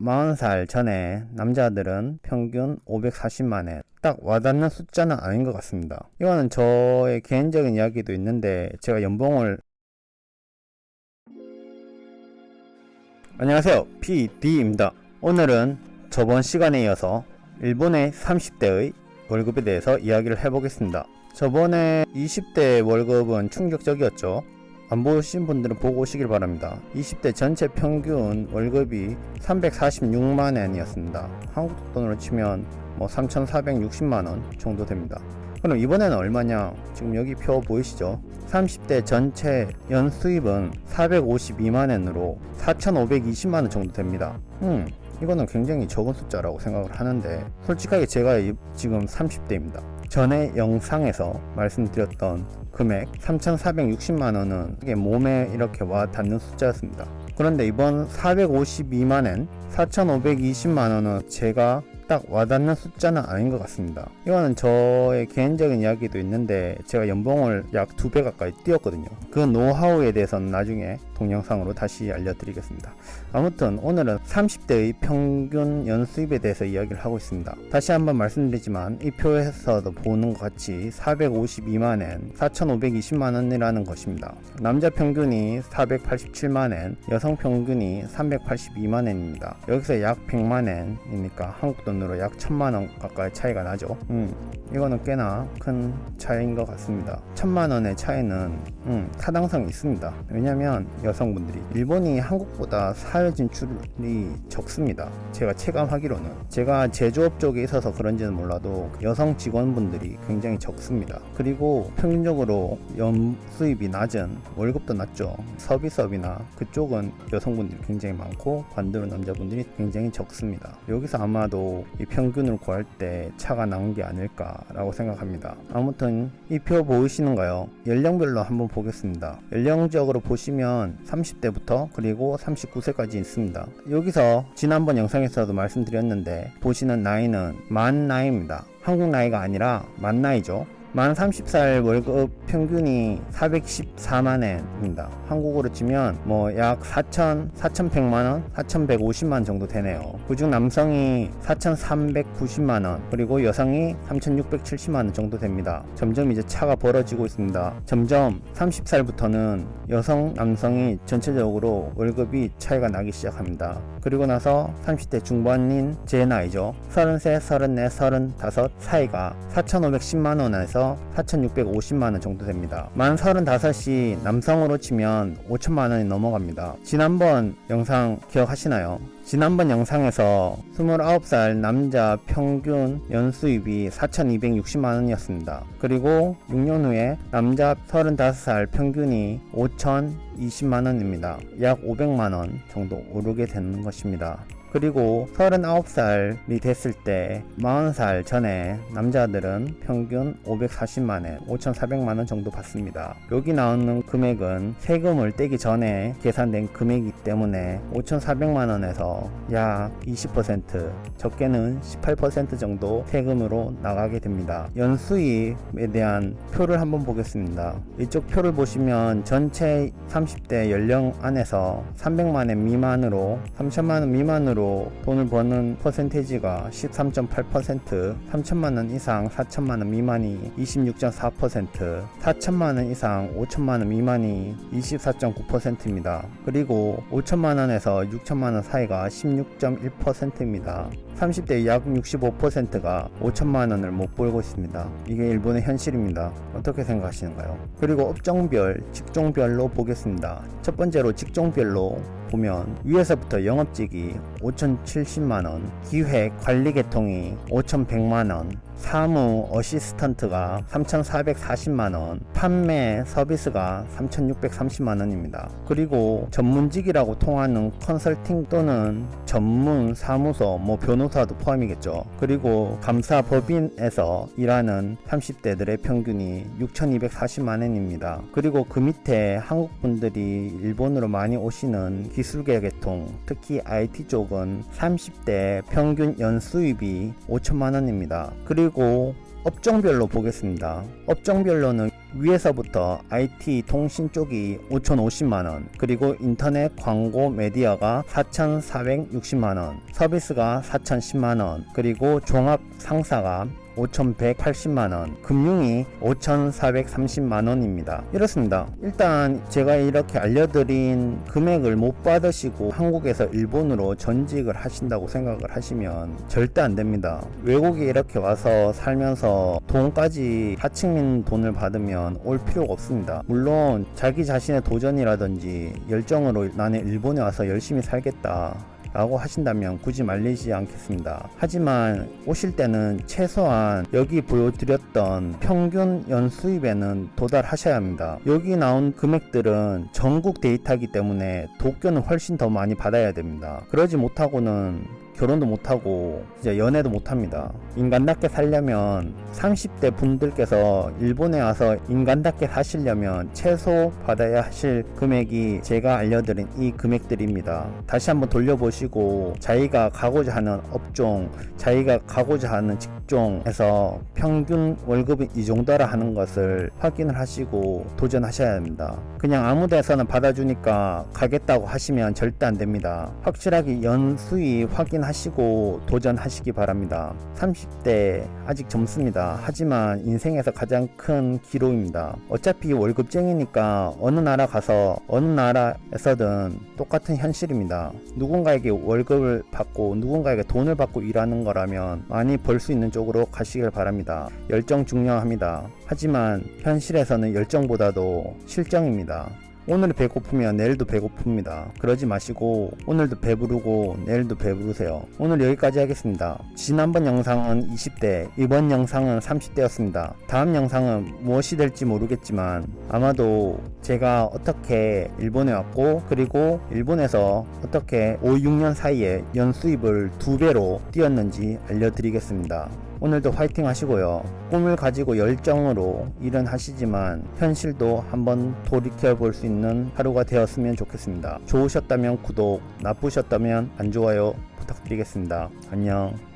40살 전에 남자들은 평균 540만엔. 딱 와닿는 숫자는 아닌 것 같습니다. 이거는 저의 개인적인 이야기도 있는데 제가 연봉을 안녕하세요, PD입니다. 오늘은 저번 시간에 이어서 일본의 30대의 월급에 대해서 이야기를 해보겠습니다. 저번에 20대 월급은 충격적이었죠. 안 보신 분들은 보고 오시길 바랍니다. 20대 전체 평균 월급이 346만엔이었습니다. 한국 돈으로 치면 3,460만원 정도 됩니다. 그럼 이번에는 얼마냐? 지금 여기 표 보이시죠? 30대 전체 연수입은 452만엔으로 4,520만원 정도 됩니다. 이거는 굉장히 적은 숫자라고 생각을 하는데, 솔직하게 제가 지금 30대입니다. 전에 영상에서 말씀드렸던 금액 3,460만원은 이게 몸에 이렇게 와 닿는 숫자였습니다. 그런데 이번 452만엔 4,520만원은 제가 딱 와닿는 숫자는 아닌 것 같습니다. 이거는 저의 개인적인 이야기도 있는데 제가 연봉을 약 2배 가까이 뛰었거든요. 그 노하우에 대해서는 나중에 동영상으로 다시 알려드리겠습니다. 아무튼 오늘은 30대의 평균 연수입에 대해서 이야기를 하고 있습니다. 다시 한번 말씀드리지만 이 표에서도 보는 것 같이 452만엔 4,520만원이라는 것입니다. 남자 평균이 487만엔, 여성 평균이 382만엔입니다. 여기서 약 100만엔이니까 한국 돈으로 약 1000만원 가까이 차이가 나죠. 이거는 꽤나 큰 차이인 것 같습니다. 1000만원의 차이는 타당성이 있습니다. 왜냐면 여성분들이 일본이 한국보다 사회 진출이 적습니다. 제가 체감하기로는, 제가 제조업 쪽에 있어서 그런지는 몰라도 여성 직원분들이 굉장히 적습니다. 그리고 평균적으로 연수입이 낮은, 월급도 낮죠. 서비스업이나 그쪽은 여성분들이 굉장히 많고 반대로 남자분들이 굉장히 적습니다. 여기서 아마도 이 평균을 구할 때 차가 나온 게 아닐까라고 생각합니다. 아무튼 이 표 보이시는가요? 연령별로 한번 보겠습니다. 연령적으로 보시면 30대부터 그리고 39세까지 있습니다. 여기서 지난번 영상에서도 말씀드렸는데 보시는 나이는 만 나이입니다. 한국 나이가 아니라 만 나이죠. 만 30살 월급 평균이 414만엔입니다. 한국으로 치면 약 4,100만원, 4,150만원 정도 되네요. 그중 남성이 4,390만원, 그리고 여성이 3,670만원 정도 됩니다. 점점 이제 차가 벌어지고 있습니다. 점점 30살부터는 여성, 남성이 전체적으로 월급이 차이가 나기 시작합니다. 그리고 나서 30대 중반인 제 나이죠. 33, 34, 35 사이가 4,510만원에서 4,650만원 정도 됩니다. 만 35이 남성으로 치면 5천만원이 넘어갑니다. 지난번 영상 기억하시나요? 지난번 영상에서 29살 남자 평균 연수입이 4,260만원이었습니다. 그리고 6년 후에 남자 35살 평균이 5,020만원입니다. 약 500만원 정도 오르게 되는 것입니다. 그리고 39살이 됐을 때 40살 전에 남자들은 평균 540만엔, 5,400만원 정도 받습니다. 여기 나오는 금액은 세금을 떼기 전에 계산된 금액이기 때문에 5,400만원에서 약 20%, 적게는 18% 정도 세금으로 나가게 됩니다. 연수입에 대한 표를 한번 보겠습니다. 이쪽 표를 보시면 전체 30대 연령 안에서 300만엔 미만으로, 3천만원 미만으로 돈을 버는 퍼센테이지가 13.8%, 3천만원 이상 4천만원 미만이 26.4%, 4천만원 이상 5천만원 미만이 24.9%입니다. 그리고 5천만원에서 6천만원 사이가 16.1%입니다. 30대 약 65%가 5천만원을 못 벌고 있습니다. 이게 일본의 현실입니다. 어떻게 생각하시는가요? 그리고 업종별, 직종별로 보겠습니다. 첫 번째로 직종별로 보면 위에서부터 영업직이 5,070만원, 기획 관리 계통이 5,100만원, 사무 어시스턴트가 3,440만원, 판매 서비스가 3,630만원입니다. 그리고 전문직이라고 통하는 컨설팅 또는 전문 사무소, 변호사도 포함이겠죠. 그리고 감사 법인에서 일하는 30대들의 평균이 6,240만원입니다. 그리고 그 밑에 한국분들이 일본으로 많이 오시는 기술계 계통, 특히 IT 쪽은 30대 평균 연수입이 5천만원입니다. 그리고 업종별로 보겠습니다. 업종별로는 위에서부터 IT 통신 쪽이 5,050만원, 그리고 인터넷 광고 메디어가 4,460만원, 서비스가 4,010만원, 그리고 종합 상사가 5,180만원, 금융이 5,430만원입니다. 이렇습니다. 일단 제가 이렇게 알려드린 금액을 못 받으시고 한국에서 일본으로 전직을 하신다고 생각을 하시면 절대 안 됩니다. 외국에 이렇게 와서 살면서 돈까지 하층민 돈을 받으면 올 필요가 없습니다. 물론 자기 자신의 도전이라든지 열정으로 나는 일본에 와서 열심히 살겠다 라고 하신다면 굳이 말리지 않겠습니다. 하지만 오실 때는 최소한 여기 보여드렸던 평균 연수입에는 도달하셔야 합니다. 여기 나온 금액들은 전국 데이터이기 때문에 도쿄는 훨씬 더 많이 받아야 됩니다. 그러지 못하고는 결혼도 못하고 이제 연애도 못합니다. 인간답게 살려면 30대 분들께서 일본에 와서 인간답게 사시려면 최소 받아야 하실 금액이 제가 알려드린 이 금액들입니다. 다시 한번 돌려보시고 자기가 가고자 하는 업종, 자기가 가고자 하는 직종에서 평균 월급이 이 정도라 하는 것을 확인을 하시고 도전하셔야 합니다. 그냥 아무 데서나 받아주니까 가겠다고 하시면 절대 안 됩니다. 확실하게 연수입 확인하시고 도전하시기 바랍니다. 30대 아직 젊습니다. 하지만 인생에서 가장 큰 기로입니다. 어차피 월급쟁이니까 어느 나라 가서 어느 나라에서든 똑같은 현실입니다. 누군가에게 월급을 받고 누군가에게 돈을 받고 일하는 거라면 많이 벌 수 있는 쪽으로 가시길 바랍니다. 열정 중요합니다. 하지만 현실에서는 열정보다도 실정입니다. 오늘 배고프면 내일도 배고픕니다. 그러지 마시고 오늘도 배부르고 내일도 배부르세요. 오늘 여기까지 하겠습니다. 지난번 영상은 20대, 이번 영상은 30대였습니다. 다음 영상은 무엇이 될지 모르겠지만 아마도 제가 어떻게 일본에 왔고 그리고 일본에서 어떻게 5, 6년 사이에 연수입을 2배로 뛰었는지 알려드리겠습니다. 오늘도 화이팅 하시고요. 꿈을 가지고 열정으로 일은 하시지만 현실도 한번 돌이켜 볼 수 있는 하루가 되었으면 좋겠습니다. 좋으셨다면 구독, 나쁘셨다면 안 좋아요 부탁드리겠습니다. 안녕.